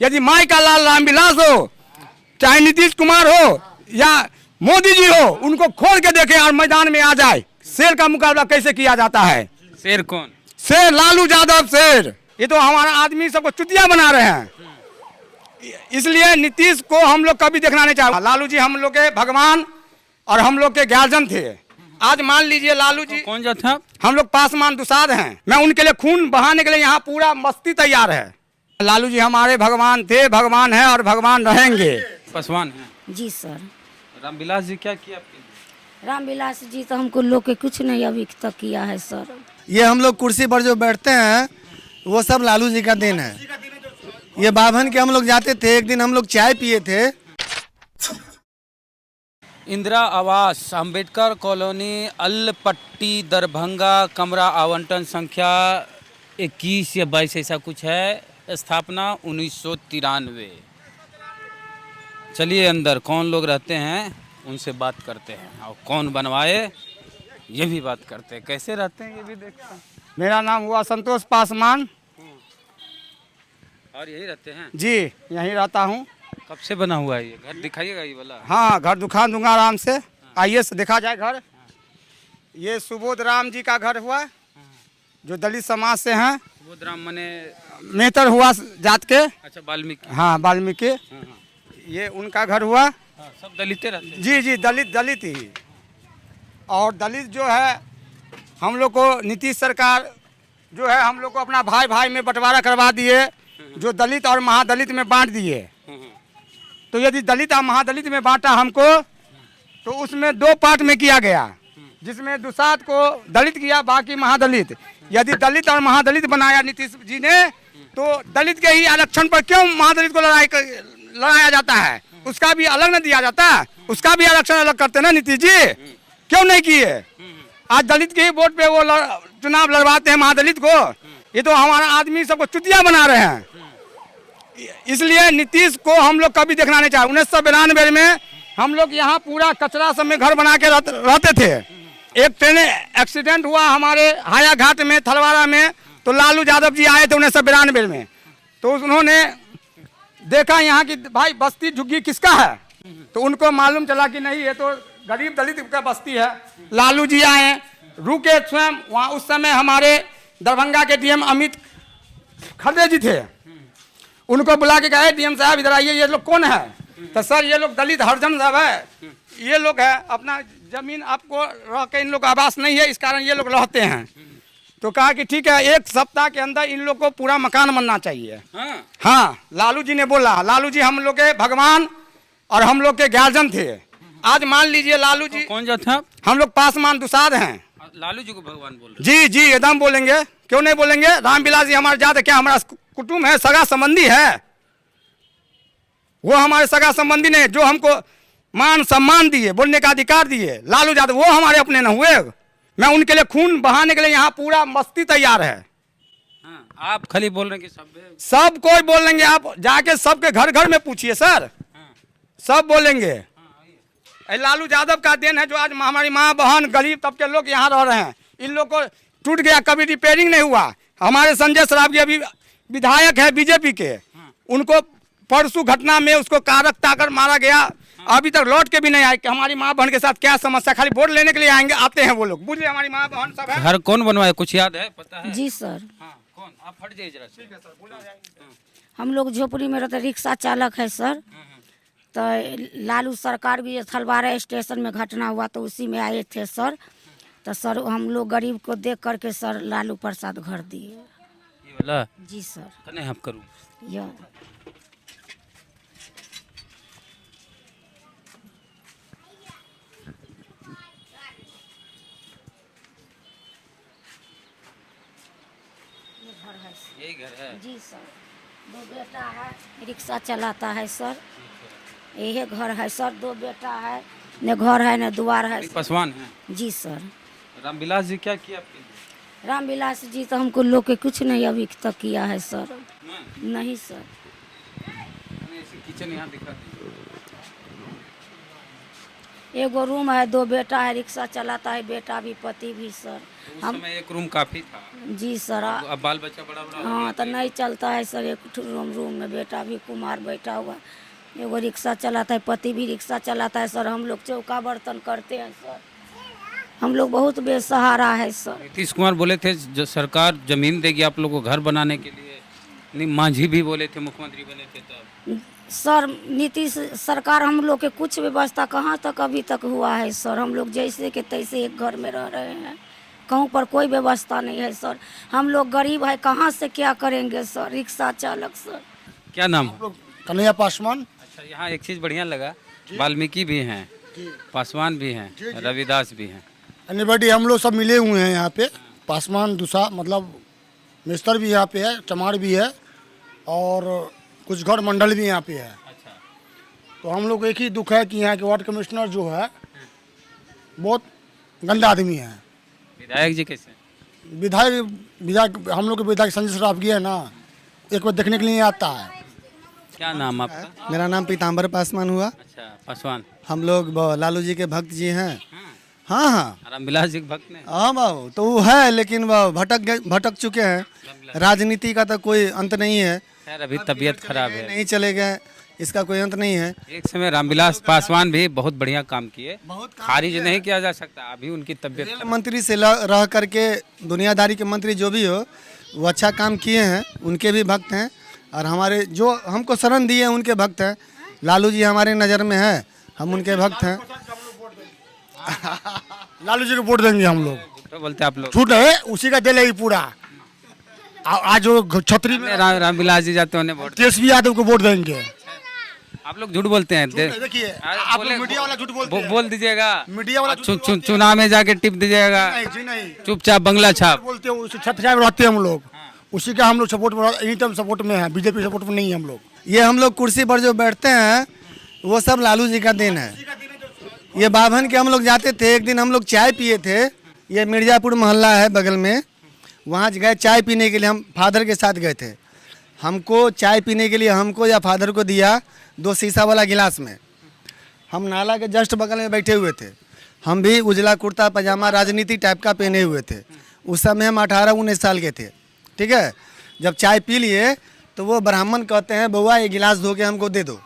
यदि माई का लाल रामविलास हो, चाहे नीतीश कुमार हो या मोदी जी हो, उनको खोल के देखे और मैदान में आ जाए। शेर का मुकाबला कैसे किया जाता है? शेर कौन? शेर लालू यादव शेर। ये तो हमारा आदमी सबको चुतिया बना रहे हैं, इसलिए नीतीश को हम लोग कभी देखना नहीं चाहते। लालू जी हम लोग के भगवान और हम लोग के ज्ञार्जन थे। आज मान लीजिए लालू जी कौन जो था? हम लोग पासवान दुसाद हैं। मैं उनके लिए खून बहाने के लिए यहाँ पूरा मस्ती तैयार है। लालू जी हमारे भगवान थे, भगवान है और भगवान रहेंगे। पासवान है जी सर। रामविलास जी क्या किया आपके लिए? रामविलास जी तो हमको लोग के कुछ नहीं अभी तक किया है सर। ये हम लोग कुर्सी पर जो बैठते हैं वो सब लालू जी का देन है। ये बाभन के हम लोग जाते थे, एक दिन हम लोग चाय पिए थे। इंदिरा आवास अंबेडकर कॉलोनी अलपट्टी दरभंगा, कमरा आवंटन संख्या 21 या 22 ऐसा कुछ है, स्थापना 1993। चलिए अंदर कौन लोग रहते हैं उनसे बात करते हैं और कौन बनवाए ये भी बात करते हैं, कैसे रहते हैं ये भी देखते हैं। मेरा नाम हुआ संतोष पासवान। और यही रहते हैं जी, यहीं रहता हूँ। कब से बना हुआ है ये घर? दिखाइएगा ये वाला। हाँ, घर दिखा दूंगा आराम से। आइए से देखा जाए घर। ये सुबोध राम जी का घर हुआ, जो दलित समाज से हैं। सुबोध राम मने मेहतर हुआ जात के। अच्छा, वाल्मीकि। हाँ, वाल्मीकि। ये उनका घर हुआ। सब दलित रहते हैं। जी जी, दलित ही। और दलित जो है हम लोग को नीतीश सरकार जो है हम लोग को अपना भाई भाई में बंटवारा करवा दिए, जो दलित और महादलित में बांट दिए। तो यदि दलित और महादलित में बांटा हमको, तो उसमें दो पार्ट में किया गया, जिसमें दुसाद को दलित किया, बाकी महादलित। यदि दलित और महादलित बनाया नीतीश जी ने, तो दलित के ही आरक्षण पर क्यों महादलित को लड़ाया जाता है? उसका भी अलग न दिया जाता, उसका भी आरक्षण अलग करते ना नीतीश जी, क्यों नहीं किए? आज दलित के ही वोट पे वो चुनाव लड़वाते हैं महादलित को। ये तो हमारा आदमी सबको चुतिया बना रहे हैं, इसलिए नीतीश को हम लोग कभी देखना नहीं चाहते। 1992 में हम लोग यहाँ पूरा कचरा सब में घर बना के रहते थे। एक ट्रेन एक्सीडेंट हुआ हमारे हाया घाट में, थलवाड़ा में, तो लालू यादव जी आए थे 1992 में। तो उन्होंने देखा यहाँ की भाई बस्ती झुग्गी किसका है, तो उनको मालूम चला कि नहीं ये तो गरीब दलित का बस्ती है। लालू जी आए, रुके स्वयं वहाँ। उस समय हमारे दरभंगा के डीएम अमित खड़े जी थे, उनको बुला के कहे डीएम साहब इधर आइए, ये लोग कौन है? तो सर ये लोग दलित हरिजन साहब है, ये लोग है, अपना जमीन आपको रह के इन लोग आवास नहीं है, इस कारण ये लोग रहते हैं। तो कहा कि ठीक है, 1 सप्ताह के अंदर इन लोग को पूरा मकान बनना चाहिए। हाँ, लालू जी ने बोला। लालू जी हम लोग के भगवान और हम लोग के ज्ञार्जन थे। आज मान लीजिए लालू जी कौन जो था? हम लोग पासवान दुसाद हैं। लालू जी को भगवान बोल रहे? जी जी, एकदम बोलेंगे, क्यों नहीं बोलेंगे? रामविलास जी हमारे जात क्या हमारा कुटुंब है, सगा संबंधी है? वो हमारे सगा संबंधी नहीं, जो हमको मान सम्मान दिए, बोलने का अधिकार दिए, लालू यादव, वो हमारे अपने न हुए। मैं उनके लिए खून बहाने के लिए यहाँ पूरा मस्ती तैयार है। हाँ, आप खाली बोल रहे हैं कि सब कोई बोलेंगे, आप जाके सबके घर घर में पूछिए सर, सब बोलेंगे। लालू यादव का देन है, जो आज हमारी माँ बहन गरीब तबके लोग यहाँ रह रहे हैं। इन लोग को टूट गया, कभी रिपेयरिंग नहीं हुआ। हमारे संजय सरावगी अभी विधायक है बीजेपी के, उनको परसों घटना में उसको कारक ताकर मारा गया, अभी तक लौट के भी नहीं आए कि हमारी माँ बहन के साथ क्या समस्या। खाली वोट लेने के लिए आएंगे, आते हैं वो लोग, बुझलिए? हमारी माँ बहन सब है। घर कौन बनवाया, कुछ याद है, पता है? जी सर। हाँ, कौन? आप फट जाइए जरा से। हम लोग झोपड़ी में रहते, रिक्शा चालक है सर। तो लालू सरकार भी थलवाड़ा स्टेशन में घटना हुआ तो उसी में आए थे सर। तो सर हम लोग गरीब को देख करके सर लालू प्रसाद घर दिए। ये वाला? जी सर। कने हम करूँ यह यही घर है? जी सर। 2 बेटा है, रिक्शा चलाता है सर। यही घर है सर। 2 बेटा है, न घर है न द्वार है। पासवान है? जी सर। रामविलास जी क्या किया आपके लिए? रामविलास जी तो हमको लोग के कुछ नहीं अभी तक किया है सर। नहीं सर। किचन यहाँ दिखा दीजिए। एगो रूम है, 2 बेटा है, रिक्शा चलाता है, बेटा भी पति भी सर। उस समय एक रूम काफी था। जी सर। अब बाल बच्चा बड़ा बड़ा हो हाँ गया तो नहीं चलता है सर, एक रूम में बेटा भी कुमार बैठा हुआ, एगो रिक्शा चलाता है, पति भी रिक्शा चलाता है सर। हम लोग चौका बर्तन करते हैं सर, हम लोग बहुत बेसहारा है सर। नीतीश कुमार बोले थे जो सरकार जमीन देगी आप लोग को घर बनाने के लिए, नहीं मांझी भी बोले थे, मुख्यमंत्री बने थे तब। सर नीतीश सरकार हम लोग के कुछ व्यवस्था कहाँ तक अभी तक हुआ है सर। हम लोग जैसे के तैसे एक घर में रह रहे हैं, कहूँ पर कोई व्यवस्था नहीं है सर। हम लोग गरीब है, कहाँ से क्या करेंगे सर, रिक्शा चालक सर। क्या नाम है? कन्हैया पासवान। अच्छा, यहाँ एक चीज़ बढ़िया लगा, वाल्मीकि भी हैं, पासवान भी हैं, रविदास भी हैं। एनीबॉडी हम लोग सब मिले हुए हैं यहाँ पे। पासवान दूसरा मतलब मिस्टर भी यहाँ पे है, चमार भी है और कुछ घर मंडल भी यहाँ पे है। अच्छा, तो हम लोग को एक ही दुख है कि यहाँ के वार्ड कमिश्नर जो है बहुत गंदा आदमी है। विधायक जी कैसे? विधायक हम लोग के विधायक संजय सराफ है ना, एक बार देखने के लिए आता है। क्या नाम आपका? मेरा नाम पीताम्बर पासवान हुआ। अच्छा, पासवान। हम लोग लालू जी के भक्त जी हैं। हाँ हाँ रामविलास जी के भक्त ने? हाँ बाबू, तो वो है लेकिन वह भटक चुके हैं। राजनीति का तो कोई अंत नहीं है। खैर अभी तबीयत खराब है, नहीं चले गए, इसका कोई अंत नहीं है। एक समय रामविलास पासवान भी बहुत बढ़िया काम किए, खारिज नहीं किया जा सकता। अभी उनकी तबीयत रेल मंत्री से रह करके दुनियादारी के मंत्री जो भी हो, वो अच्छा काम किए हैं, उनके भी भक्त हैं। और हमारे जो हमको शरण दिए हैं उनके भक्त हैं। लालू जी हमारे नज़र में है, हम उनके भक्त हैं। लालू जी को वोट देंगे हम लोग। तो बोलते आप लोग छूट है उसी का दिल है ये पूरा। आज जो छतरी में रामविलास जी जाते होने वोट, तेजस्वी यादव को वोट देंगे। आप लोग झूठ बोलते हैं। देखिए आप लोग मीडिया वाला झूठ बोलते हैं। बोल दीजिएगा, मीडिया वाला झूठ बोलते हैं। चुनाव में जाके टिप दीजिएगा, नहीं जी नहीं, चुपचाप बंगला छाप बोलते हैं उसी छतरिया में रहते हैं हम लोग, उसी का हम लोग सपोर्ट में, एनी टाइम सपोर्ट में है, बीजेपी सपोर्ट में नहीं है हम लोग। ये हम लोग कुर्सी पर जो बैठते हैं वो सब लालू जी का देन है। ये बाभन के हम लोग जाते थे, एक दिन हम लोग चाय पिए थे, ये मिर्ज़ापुर मोहल्ला है बगल में, वहाँ गए चाय पीने के लिए। हम फादर के साथ गए थे। हमको चाय पीने के लिए हमको या फादर को दिया 2 शीशा वाला गिलास में। हम नाला के जस्ट बगल में बैठे हुए थे। हम भी उजला कुर्ता पजामा राजनीति टाइप का पहने हुए थे। उस समय हम 18-19 साल के थे। ठीक है, जब चाय पी लिए तो वो ब्राह्मण कहते हैं बउआ ये गिलास धो के हमको दे दो।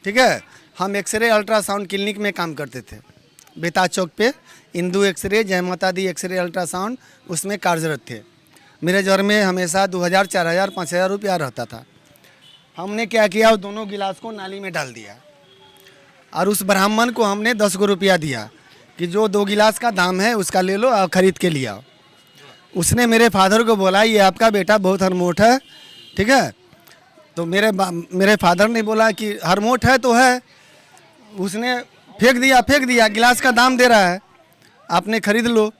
ठीक है, हम एक्सरे अल्ट्रासाउंड क्लिनिक में काम करते थे, बेताज चौक पे। इंदू एक्सरे, जय माता दी एक्सरे अल्ट्रासाउंड, उसमें कार्यरत थे। मेरे जर में हमेशा 2000, 4000, 5000 रुपया रहता था। हमने क्या किया, वो दोनों गिलास को नाली में डाल दिया और उस ब्राह्मण को हमने 10 गो रुपया दिया कि जो 2 गिलास का दाम है उसका ले लो और ख़रीद के लिया। उसने मेरे फादर को बोला ये आपका बेटा बहुत हरमोट है। ठीक है, तो मेरे फादर ने बोला कि हरमोट है तो है। उसने फेंक दिया, गिलास का दाम दे रहा है, आपने खरीद लो।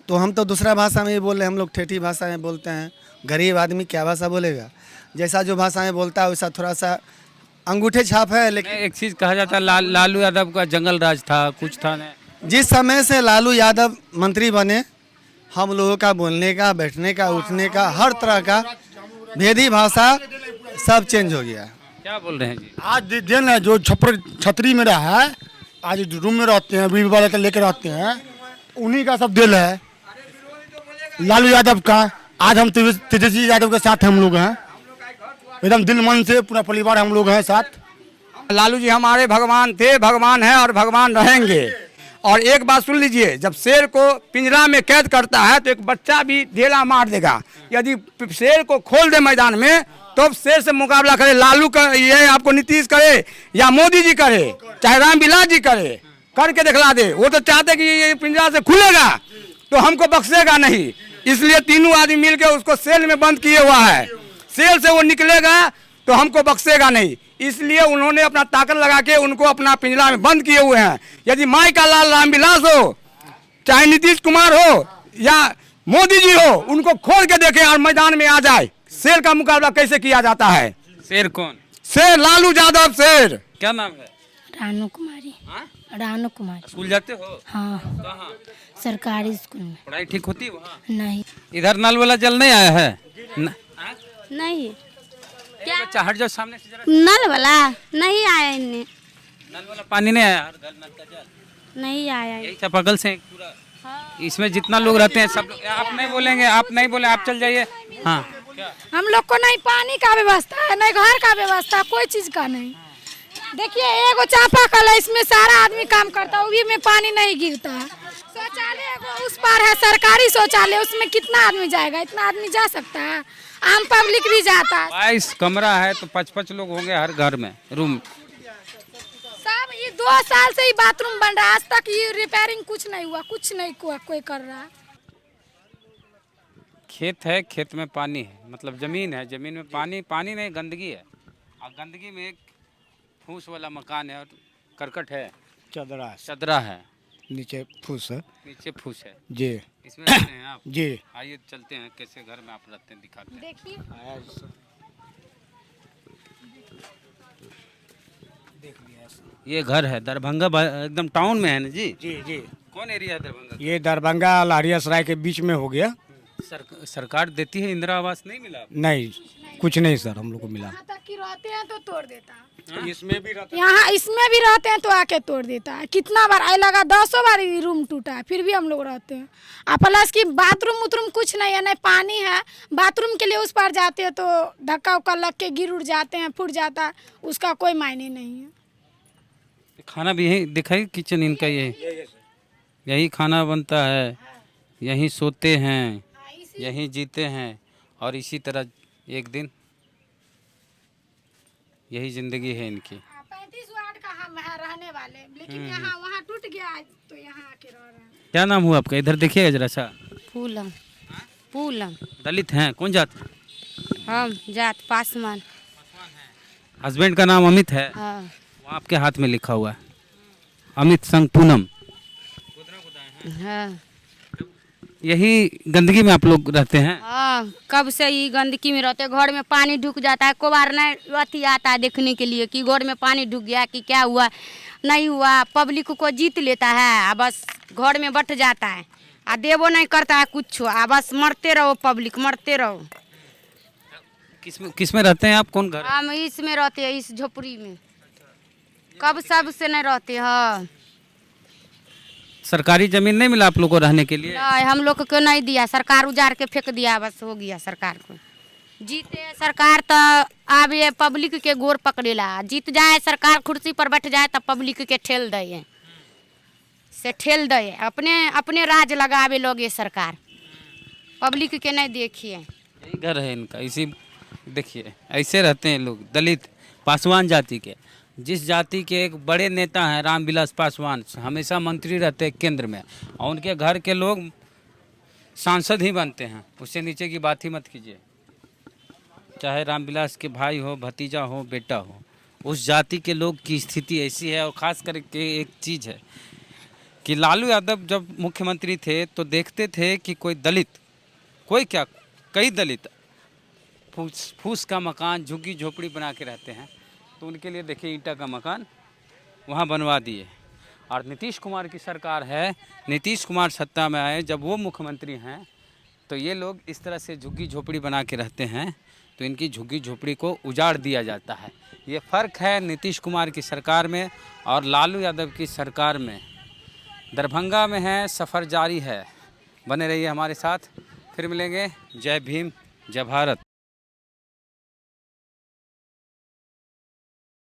तो हम तो दूसरा भाषा में ही बोल रहे हैं, हम लोग ठेठी भाषा में बोलते हैं। गरीब आदमी क्या भाषा बोलेगा, जैसा जो भाषा में बोलता है वैसा थोड़ा सा अंगूठे छाप है। लेकिन एक चीज कहा जाता है लालू यादव का जंगल राज था, कुछ था नहीं। जिस समय से लालू यादव मंत्री बने, हम लोगों का बोलने का, बैठने का, उठने का, हर तरह का भेदी भाषा सब चेंज हो गया। क्या बोल रहे हैं जी? आज दिन है जो छतरी में रहा है, आज रूम में रहते हैं, बीवी वाले लेकर रहते हैं, उन्हीं का सब दिल है लालू यादव का। आज हम तेजस्वी यादव के साथ हम लोग हैं, एकदम दिल मन से पूरा परिवार हम लोग हैं साथ। लालू जी हमारे भगवान थे, भगवान हैं और भगवान रहेंगे। और एक बात सुन लीजिए, जब शेर को पिंजरा में कैद करता है तो एक बच्चा भी ढेला मार देगा। यदि शेर को खोल दे मैदान में तो शेर से मुकाबला करे, लालू का ये आपको नीतीश करे या मोदी जी करे, चाहे रामविलास जी करे, करके दिखला दे। वो तो चाहते कि ये पिंजरा से खुलेगा तो हमको बख्शेगा नहीं, इसलिए तीनों आदमी मिलकर उसको सेल में बंद किए हुआ है। सेल से वो निकलेगा तो हमको बख्शेगा नहीं, इसलिए उन्होंने अपना ताकत लगा के उनको अपना पिंजरा में बंद किए हुए हैं। यदि माई का लाल रामविलास हो, चाहे नीतीश कुमार हो या मोदी जी हो, उनको खोल के देखें और मैदान में आ जाए। शेर का मुकाबला कैसे किया जाता है? शेर कौन? शेर लालू यादव शेर। क्या नाम है? रानू कुमारी। हाँ? रानू कुमारी। स्कूल जाते हो? हाँ, कहाँ? सरकारी स्कूल में। पढ़ाई ठीक होती है वहाँ? नहीं इधर नल वाला जल नहीं आया है? नहीं, क्या बच्चा हट जाओ सामने से जरा। नल वाला नहीं आया इन्हें। नल वाला पानी नहीं आया, हर घर नल का जल नहीं आया यही चापाकल से पूरा। इसमें जितना लोग रहते हैं सब लोग, आप नहीं बोलेंगे, आप नहीं बोले, आप चल जाइए। हाँ हम लोग को नहीं पानी का व्यवस्था है, नहीं घर का व्यवस्था, कोई चीज का नहीं। देखिए एगो चापाकल है, इसमें सारा आदमी काम करता है, उसी में पानी नहीं गिरता है। शौचालय एगो उस पार है, सरकारी शौचालय, उसमें कितना आदमी जाएगा? इतना आदमी जा सकता है? आम पब्लिक भी जाता है। 22 कमरा है तो 5-5 लोग होंगे हर घर में रूम। सब ये 2 साल से ही बाथरूम बन रहा है, आज तक ये रिपेयरिंग कुछ नहीं हुआ, कुछ नहीं कोई कर रहा है। खेत है, खेत में पानी है, मतलब जमीन है, जमीन में पानी नहीं, गंदगी है। और गंदगी में एक फूस वाला मकान है और करकट है, चदरा है, नीचे फूस है नीचे फूस है जी। इसमें रहते हैं आप? जी आइए चलते हैं, कैसे घर में आप रहते हैं दिखाते हैं। देखिए ये घर है दरभंगा, एकदम टाउन में है ना जी? जी जी। कौन एरिया है दरभंगा? ये दरभंगा लहरियासराय के बीच में हो गया। सरकार देती है इंदिरा आवास, नहीं मिला? नहीं, कुछ नहीं सर हम लोग को मिला। यहाँ तक कि रहते हैं तो तोड़ देता है। इसमें भी रहता यहाँ इसमें भी रहते हैं तो आके तोड़ देता है। कितना बार आई लगा, 10 बार ये रूम टूटा है, फिर भी हम लोग रहते हैं। और प्लस की बाथरूम उथरूम कुछ नहीं है, नहीं पानी है। बाथरूम के लिए उस पार जाते हैं तो धक्का उक्का लग के गिर उड़ जाते हैं, फूट जाता है, उसका कोई मायने नहीं है। खाना भी यही दिखाई, किचन इनका यही खाना बनता है, यहीं सोते हैं, यहीं जीते हैं और इसी तरह एक दिन यही जिंदगी है इनकी। 35 वार्ड का हम है रहने वाले, लेकिन यहाँ वहाँ टूट गया है तो यहाँ आके रह रहे हैं। क्या नाम हुआ आपका? इधर देखिएगा जरा सा। पूलम पूलम दलित हैं? कौन जात? हम जात पासवान। हस्बैंड का नाम अमित है? हाँ वो आपके हाथ में लिखा हुआ है, अमित संग पूनम। हाँ यही गंदगी में आप लोग रहते हैं? हाँ, कब से ही गंदगी में रहते, घर में पानी ढुक जाता है। को बार नहीं अथी आता है देखने के लिए कि घर में पानी ढुक गया कि क्या हुआ, नहीं हुआ। पब्लिक को जीत लेता है और बस घर में बैठ जाता है, आ देवो नहीं करता है कुछ, आ बस मरते रहो, पब्लिक मरते रहो। किस में रहते हैं आप? कौन घर? हम इसमें रहते हैं, इस झोपड़ी में। कब सब से नहीं रहते। हाँ, सरकारी जमीन नहीं मिला आप लोग को रहने के लिए? नहीं, हम लोग को नहीं दिया, सरकार उजाड़ के फेंक दिया, बस हो गया। सरकार को जीते सरकार तो अब ये पब्लिक के गोर पकड़ेला। जीत जाए सरकार, कुर्सी पर बैठ जाए तो पब्लिक के ठेल दे, से ठेल दे, अपने राज लगावे लोगे सरकार, पब्लिक के नहीं देखिए। यही घर है इनका, इसी देखिए ऐसे रहते हैं लोग, दलित पासवान जाति के। जिस जाति के एक बड़े नेता हैं रामविलास पासवान, हमेशा मंत्री रहते हैं केंद्र में, और उनके घर के लोग सांसद ही बनते हैं, उससे नीचे की बात ही मत कीजिए। चाहे रामविलास के भाई हो, भतीजा हो, बेटा हो, उस जाति के लोग की स्थिति ऐसी है। और ख़ास करके एक चीज़ है कि लालू यादव जब मुख्यमंत्री थे तो देखते थे कि कोई दलित, कोई क्या, कई दलित फूस का मकान, झुग्गी झोपड़ी बना के रहते हैं, तो उनके लिए देखिए ईंटा का मकान वहाँ बनवा दिए। और नीतीश कुमार की सरकार है, नीतीश कुमार सत्ता में आए, जब वो मुख्यमंत्री हैं तो ये लोग इस तरह से झुग्गी झोपड़ी बना के रहते हैं, तो इनकी झुग्गी झोपड़ी को उजाड़ दिया जाता है। ये फ़र्क है नीतीश कुमार की सरकार में और लालू यादव की सरकार में। दरभंगा में है, सफ़र जारी है, बने रहिए हमारे साथ, फिर मिलेंगे। जय भीम, जय भारत।